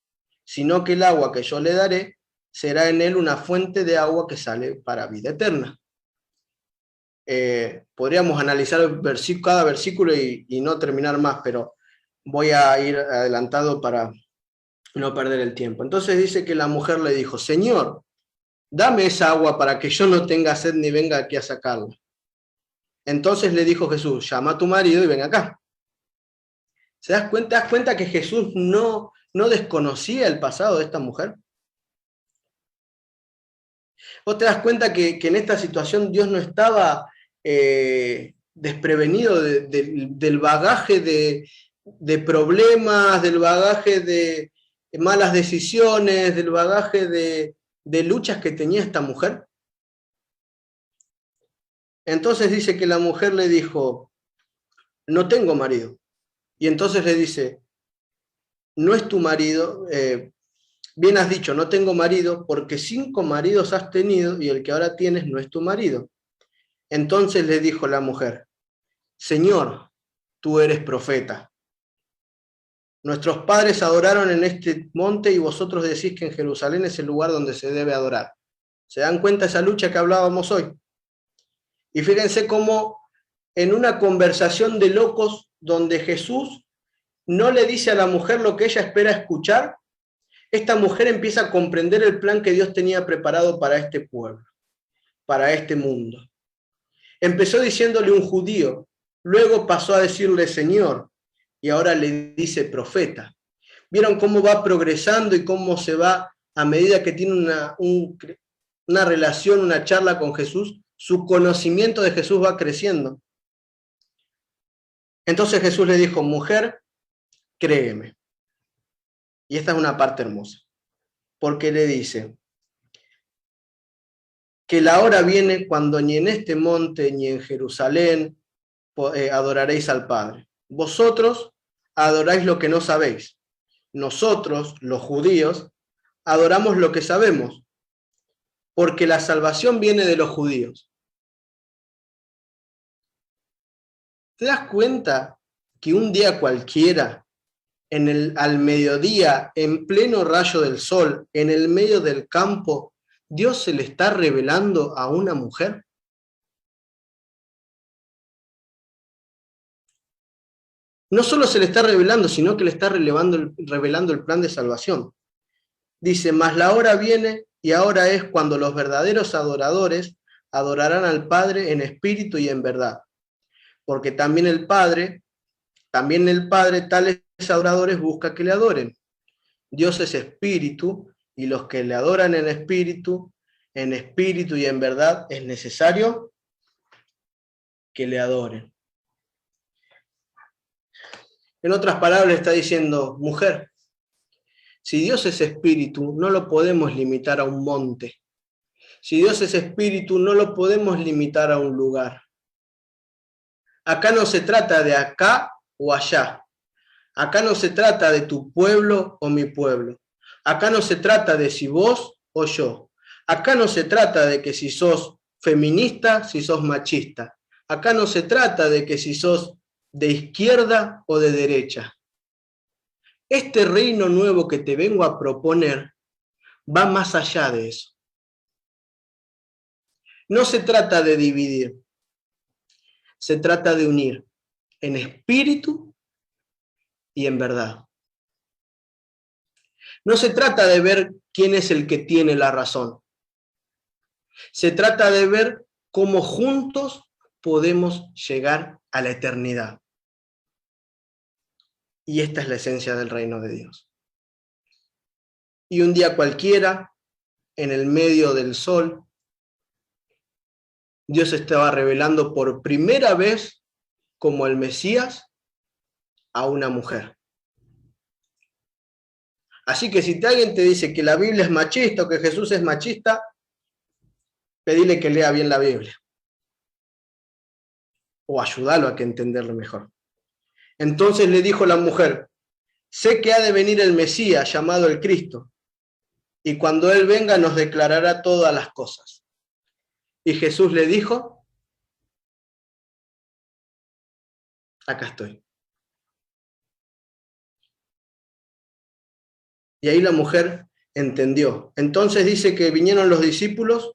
sino que el agua que yo le daré será en él una fuente de agua que sale para vida eterna. Podríamos analizar cada versículo y no terminar más, pero voy a ir adelantado para no perder el tiempo. Entonces dice que la mujer le dijo, Señor, dame esa agua para que yo no tenga sed ni venga aquí a sacarla. Entonces le dijo Jesús, llama a tu marido y ven acá. ¿Te das cuenta que Jesús no desconocía el pasado de esta mujer? ¿Vos te das cuenta que en esta situación Dios no estaba desprevenido del bagaje de problemas, del bagaje de malas decisiones, del bagaje de luchas que tenía esta mujer? Entonces dice que la mujer le dijo, no tengo marido. Y entonces le dice, no es tu marido, bien has dicho, no tengo marido, porque 5 maridos has tenido y el que ahora tienes no es tu marido. Entonces le dijo la mujer, Señor, tú eres profeta. Nuestros padres adoraron en este monte y vosotros decís que en Jerusalén es el lugar donde se debe adorar. ¿Se dan cuenta de esa lucha que hablábamos hoy? Y fíjense cómo en una conversación de locos donde Jesús no le dice a la mujer lo que ella espera escuchar, esta mujer empieza a comprender el plan que Dios tenía preparado para este pueblo, para este mundo. Empezó diciéndole un judío, Luego pasó a decirle Señor, y ahora le dice profeta. ¿Vieron cómo va progresando y cómo se va a medida que tiene una relación, una charla con Jesús? Su conocimiento de Jesús va creciendo. Entonces Jesús le dijo, mujer, créeme. Y esta es una parte hermosa, porque le dice que la hora viene cuando ni en este monte ni en Jerusalén adoraréis al Padre. Vosotros adoráis lo que no sabéis. Nosotros, los judíos, adoramos lo que sabemos, porque la salvación viene de los judíos. ¿Te das cuenta que un día cualquiera, al mediodía, en pleno rayo del sol, en el medio del campo, Dios se le está revelando a una mujer? No solo se le está revelando, sino que le está revelando el plan de salvación. Dice, mas la hora viene y ahora es cuando los verdaderos adoradores adorarán al Padre en espíritu y en verdad. Porque también el Padre, tales adoradores busca que le adoren. Dios es espíritu, y los que le adoran en espíritu y en verdad, es necesario que le adoren. En otras palabras está diciendo, mujer, si Dios es espíritu, no lo podemos limitar a un monte. Si Dios es espíritu, no lo podemos limitar a un lugar. Acá no se trata de acá o allá. Acá no se trata de tu pueblo o mi pueblo. Acá no se trata de si vos o yo. Acá no se trata de que si sos feminista, si sos machista. Acá no se trata de que si sos de izquierda o de derecha. Este reino nuevo que te vengo a proponer va más allá de eso. No se trata de dividir, se trata de unir en espíritu y en verdad. No se trata de ver quién es el que tiene la razón. Se trata de ver cómo juntos podemos llegar a la eternidad. Y esta es la esencia del reino de Dios. Y un día cualquiera, en el medio del sol, Dios estaba revelando por primera vez como el Mesías a una mujer. Así que si alguien te dice que la Biblia es machista o que Jesús es machista, pedile que lea bien la Biblia. O ayúdalo a que entenderlo mejor. Entonces le dijo la mujer, sé que ha de venir el Mesías llamado el Cristo, y cuando Él venga nos declarará todas las cosas. Y Jesús le dijo, acá estoy. Y ahí la mujer entendió. Entonces dice que vinieron los discípulos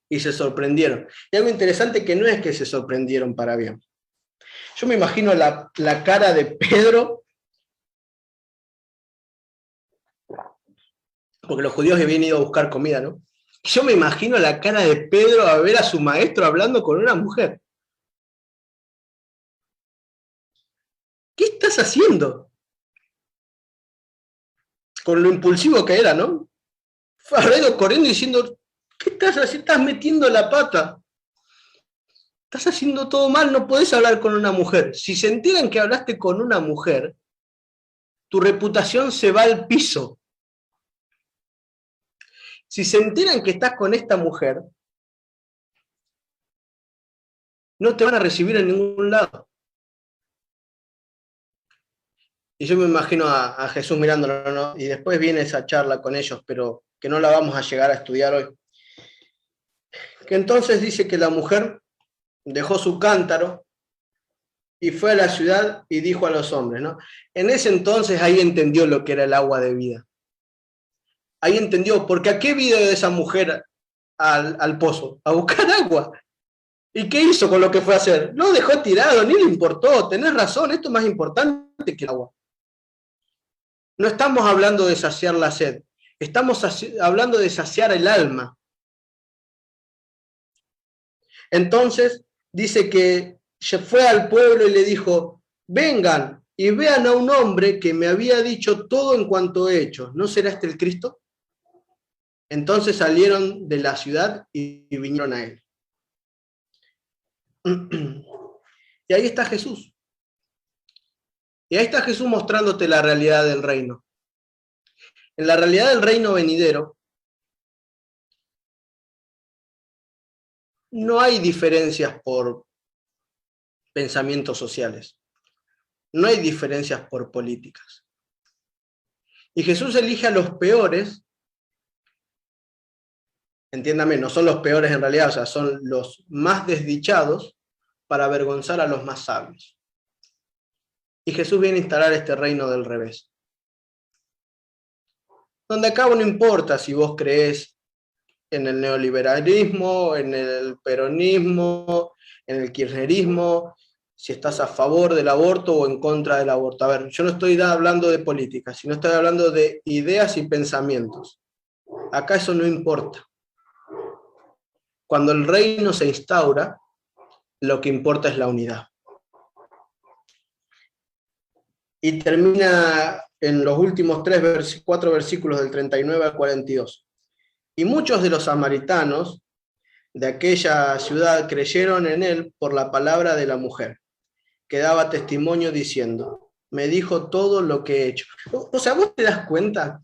y se sorprendieron. Y algo interesante que no es que se sorprendieron para bien. Yo me imagino la cara de Pedro, porque los judíos habían ido a buscar comida, ¿no? Yo me imagino la cara de Pedro a ver a su maestro hablando con una mujer. ¿Qué estás haciendo? Con lo impulsivo que era, ¿no? Fue corriendo diciendo, ¿qué estás haciendo? Estás metiendo la pata. Estás haciendo todo mal, no podés hablar con una mujer. Si se enteran que hablaste con una mujer, tu reputación se va al piso. Si se enteran que estás con esta mujer, no te van a recibir en ningún lado. Y yo me imagino a Jesús mirándolo, ¿no? Y después viene esa charla con ellos, pero que no la vamos a llegar a estudiar hoy. Que entonces dice que la mujer dejó su cántaro y fue a la ciudad y dijo a los hombres, ¿no? En ese entonces ahí entendió lo que era el agua de vida. Ahí entendió, porque ¿a qué vino de esa mujer al pozo? A buscar agua. ¿Y qué hizo con lo que fue a hacer? Lo dejó tirado, ni le importó. Tenés razón, esto es más importante que el agua. No estamos hablando de saciar la sed, estamos hablando de saciar el alma. Entonces, dice que se fue al pueblo y le dijo, vengan y vean a un hombre que me había dicho todo en cuanto he hecho. ¿No será este el Cristo? Entonces salieron de la ciudad y vinieron a él. Y ahí está Jesús. Y ahí está Jesús mostrándote la realidad del reino. En la realidad del reino venidero, no hay diferencias por pensamientos sociales. No hay diferencias por políticas. Y Jesús elige a los peores, entiéndame, no son los peores en realidad, o sea, son los más desdichados para avergonzar a los más sabios. Y Jesús viene a instalar este reino del revés. Donde acá no importa si vos creés en el neoliberalismo, en el peronismo, en el kirchnerismo, si estás a favor del aborto o en contra del aborto. A ver, yo no estoy hablando de política, sino estoy hablando de ideas y pensamientos. Acá eso no importa. Cuando el reino se instaura, lo que importa es la unidad. Y termina en los últimos 4 versículos del 39 al 42. Y muchos de los samaritanos de aquella ciudad creyeron en él por la palabra de la mujer, que daba testimonio diciendo, me dijo todo lo que he hecho. O sea, ¿vos te das cuenta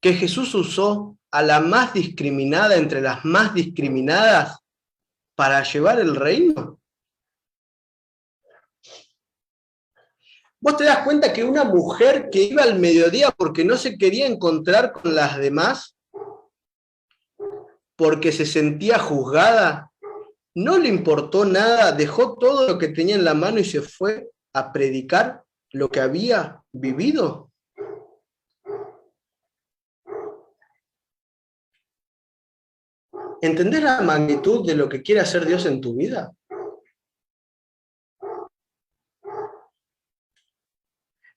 que Jesús usó a la más discriminada entre las más discriminadas para llevar el reino? ¿Vos te das cuenta que una mujer que iba al mediodía porque no se quería encontrar con las demás, porque se sentía juzgada, no le importó nada, dejó todo lo que tenía en la mano y se fue a predicar lo que había vivido? ¿Entendés la magnitud de lo que quiere hacer Dios en tu vida?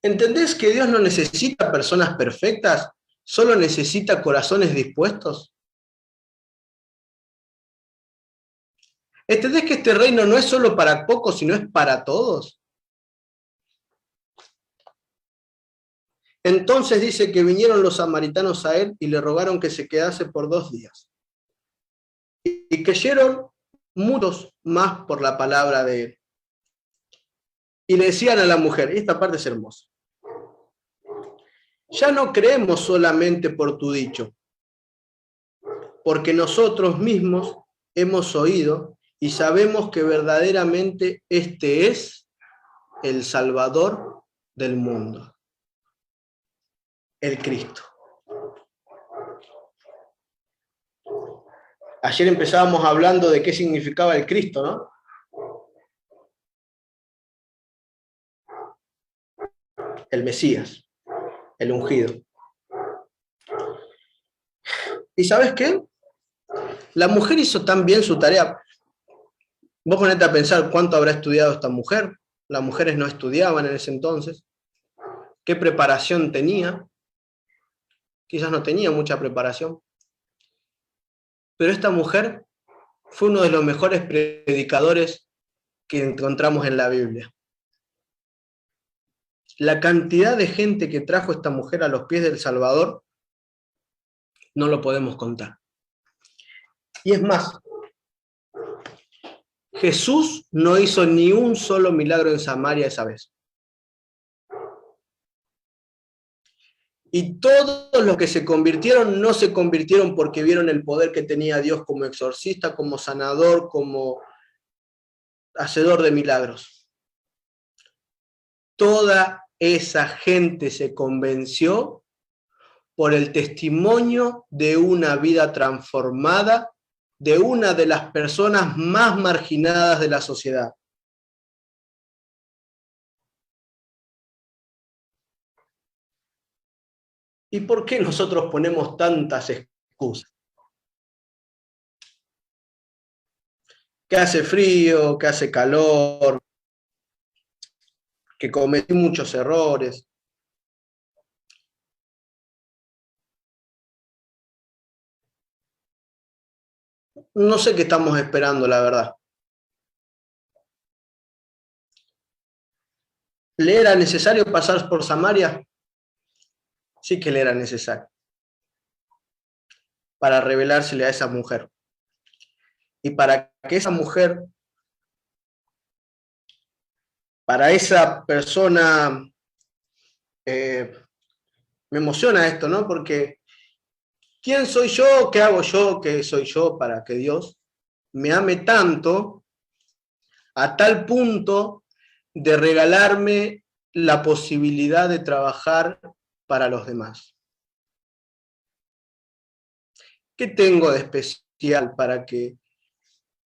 ¿Entendés que Dios no necesita personas perfectas? Solo necesita corazones dispuestos. ¿Entendés que este reino no es solo para pocos, sino es para todos? Entonces dice que vinieron los samaritanos a él y le rogaron que se quedase por 2 días. Y creyeron muchos más por la palabra de él. Y le decían a la mujer, y esta parte es hermosa, ya no creemos solamente por tu dicho, porque nosotros mismos hemos oído y sabemos que verdaderamente este es el Salvador del mundo, el Cristo. Ayer empezábamos hablando de qué significaba el Cristo, ¿no? El Mesías, el ungido. ¿Y sabes qué? La mujer hizo tan bien su tarea. Vos ponete a pensar cuánto habrá estudiado esta mujer. Las mujeres no estudiaban en ese entonces. ¿Qué preparación tenía? Quizás no tenía mucha preparación. Pero esta mujer fue uno de los mejores predicadores que encontramos en la Biblia. La cantidad de gente que trajo esta mujer a los pies del Salvador no lo podemos contar. Y es más, Jesús no hizo ni un solo milagro en Samaria esa vez. Y todos los que se convirtieron no se convirtieron porque vieron el poder que tenía Dios como exorcista, como sanador, como hacedor de milagros. Toda esa gente se convenció por el testimonio de una vida transformada de una de las personas más marginadas de la sociedad. ¿Y por qué nosotros ponemos tantas excusas? Que hace frío, que hace calor, que cometí muchos errores. No sé qué estamos esperando, la verdad. ¿Le era necesario pasar por Samaria? Sí que le era necesario, para revelársele a esa mujer. Y para que esa mujer, para esa persona, me emociona esto, ¿no? Porque ¿quién soy yo? ¿Qué hago yo? ¿Qué soy yo para que Dios me ame tanto a tal punto de regalarme la posibilidad de trabajar para los demás? ¿Qué tengo de especial para que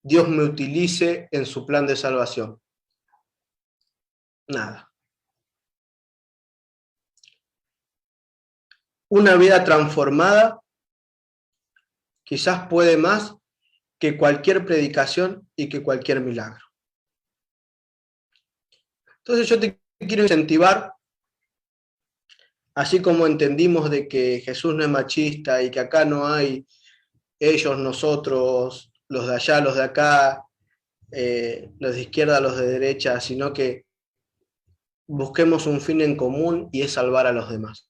Dios me utilice en su plan de salvación? Nada. Una vida transformada quizás puede más que cualquier predicación y que cualquier milagro. Entonces yo te quiero incentivar, así como entendimos de que Jesús no es machista y que acá no hay ellos, nosotros, los de allá, los de acá, los de izquierda, los de derecha, sino que busquemos un fin en común y es salvar a los demás.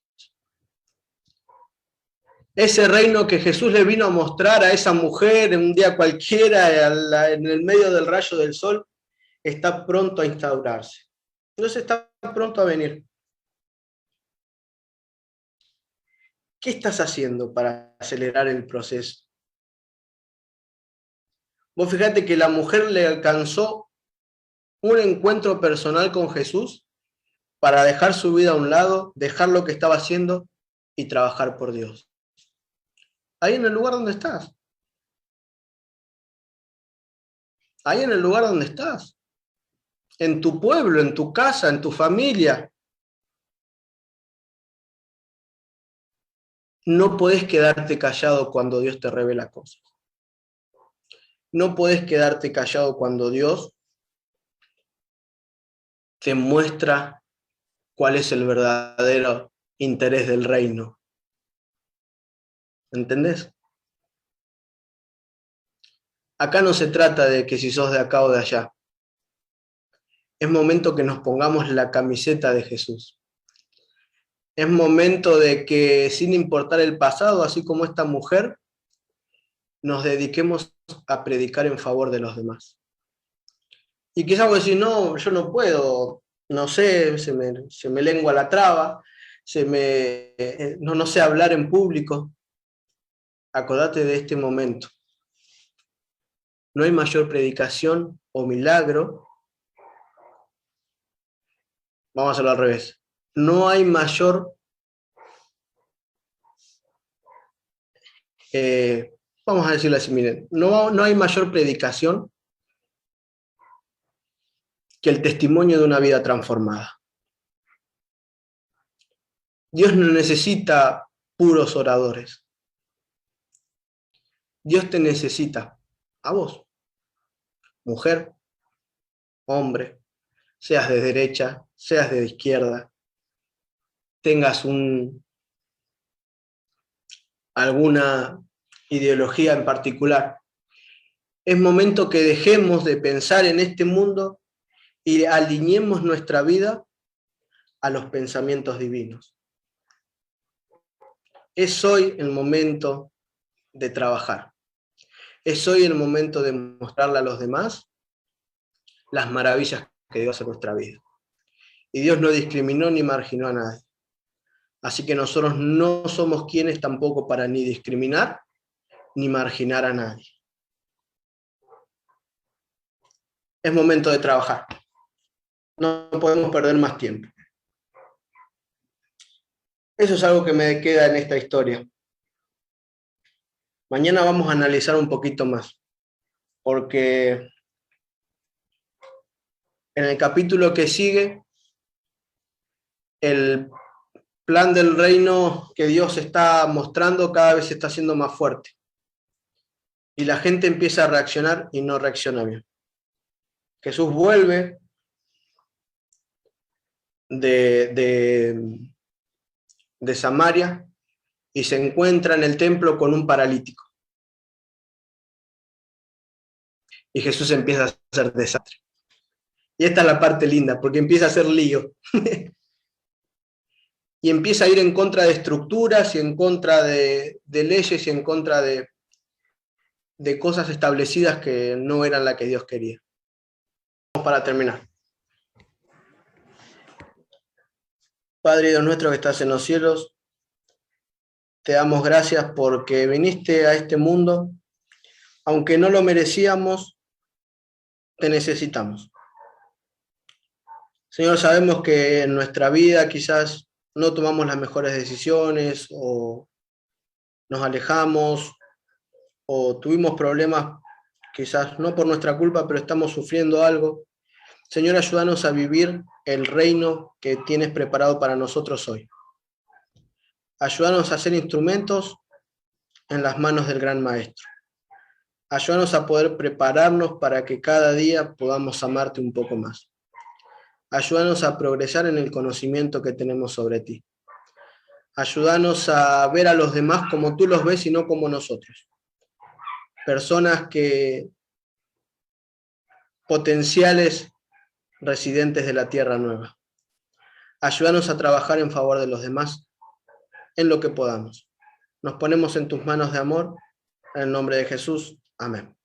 Ese reino que Jesús le vino a mostrar a esa mujer en un día cualquiera, en el medio del rayo del sol, está pronto a instaurarse. Entonces está pronto a venir. ¿Qué estás haciendo para acelerar el proceso? Vos fíjate que la mujer le alcanzó un encuentro personal con Jesús para dejar su vida a un lado, dejar lo que estaba haciendo y trabajar por Dios. Ahí en el lugar donde estás. Ahí en el lugar donde estás. En tu pueblo, en tu casa, en tu familia. No podés quedarte callado cuando Dios te revela cosas. No podés quedarte callado cuando Dios te muestra cuál es el verdadero interés del reino. ¿Entendés? Acá no se trata de que si sos de acá o de allá. Es momento que nos pongamos la camiseta de Jesús. Es momento de que, sin importar el pasado, así como esta mujer, nos dediquemos a predicar en favor de los demás. Y quizás vos decís, no, yo no puedo, no sé, se me lengua la traba, no sé hablar en público. Acordate de este momento. No hay mayor predicación o milagro. Vamos a hacerlo al revés. No hay mayor, vamos a decirlo así, miren, no hay mayor predicación que el testimonio de una vida transformada. Dios no necesita puros oradores. Dios te necesita a vos, mujer, hombre, seas de derecha, seas de izquierda, tengas alguna ideología en particular. Es momento que dejemos de pensar en este mundo y alineemos nuestra vida a los pensamientos divinos. Es hoy el momento de trabajar. Es hoy el momento de mostrarle a los demás las maravillas que Dios hace en nuestra vida. Y Dios no discriminó ni marginó a nadie. Así que nosotros no somos quienes tampoco para ni discriminar ni marginar a nadie. Es momento de trabajar. No podemos perder más tiempo. Eso es algo que me queda en esta historia. Mañana vamos a analizar un poquito más, porque en el capítulo que sigue, el plan del reino que Dios está mostrando cada vez se está haciendo más fuerte. Y la gente empieza a reaccionar y no reacciona bien. Jesús vuelve de Samaria y se encuentra en el templo con un paralítico. Y Jesús empieza a hacer desastre. Y esta es la parte linda, porque empieza a ser lío. Y empieza a ir en contra de estructuras y en contra de leyes y en contra de cosas establecidas que no eran la que Dios quería. Vamos para terminar. Padre Dios nuestro que estás en los cielos, te damos gracias porque viniste a este mundo, aunque no lo merecíamos, te necesitamos. Señor, sabemos que en nuestra vida quizás no tomamos las mejores decisiones o nos alejamos o tuvimos problemas, quizás no por nuestra culpa, pero estamos sufriendo algo. Señor, ayúdanos a vivir el reino que tienes preparado para nosotros hoy. Ayúdanos a ser instrumentos en las manos del gran Maestro. Ayúdanos a poder prepararnos para que cada día podamos amarte un poco más. Ayúdanos a progresar en el conocimiento que tenemos sobre ti. Ayúdanos a ver a los demás como tú los ves y no como nosotros. Personas que potenciales residentes de la tierra nueva. Ayúdanos a trabajar en favor de los demás en lo que podamos. Nos ponemos en tus manos de amor, en el nombre de Jesús. Amén.